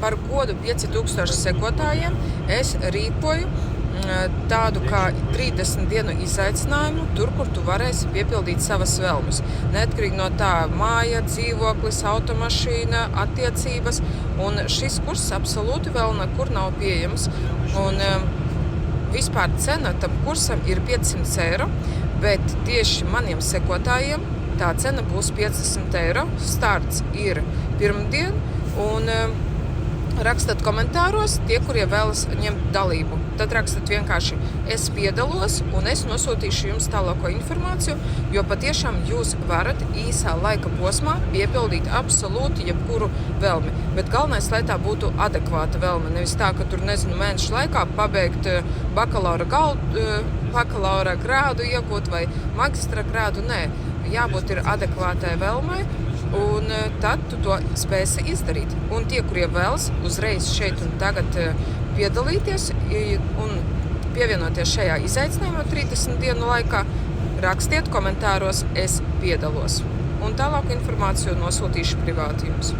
par godu 5000 sekotājiem es rīkoju tādu kā 30 dienu izaicinājumu, tur, kur tu varēsi piepildīt savas vēlmes. Neatkarīgi no tā māja, dzīvoklis, automašīna, attiecības. Un šis kurs absolūti vēl nekur nav pieejams. Un vispār cena tam kursam ir 500 eiro, bet tieši maniem sekotājiem tā cena būs 50 eiro. Starts ir pirmdien un rakstat komentāros tie, kurie vēlas ņemt dalību. Tad rakstat vienkārši es piedalos un es nosūtīšu jums tālāko informāciju, jo patiešām jūs varat īsā laika posmā piepildīt absolūti jebkuru vēlmi. Bet galvenais, lai tā būtu adekvāta vēlme. Nevis tā, ka tur, mēnešu laikā pabeigt bakalaura grādu iegūt vai magistra grādu. Nē, jābūt ir adekvātai vēlmei. Un tad tu to spēsi izdarīt. Un tie, kurie vēlas uzreiz šeit un tagad piedalīties un pievienoties šajā izaicinājumā 30 dienu laikā, rakstiet komentāros es piedalos. Un tālāku informāciju nosūtīšu privāti jums.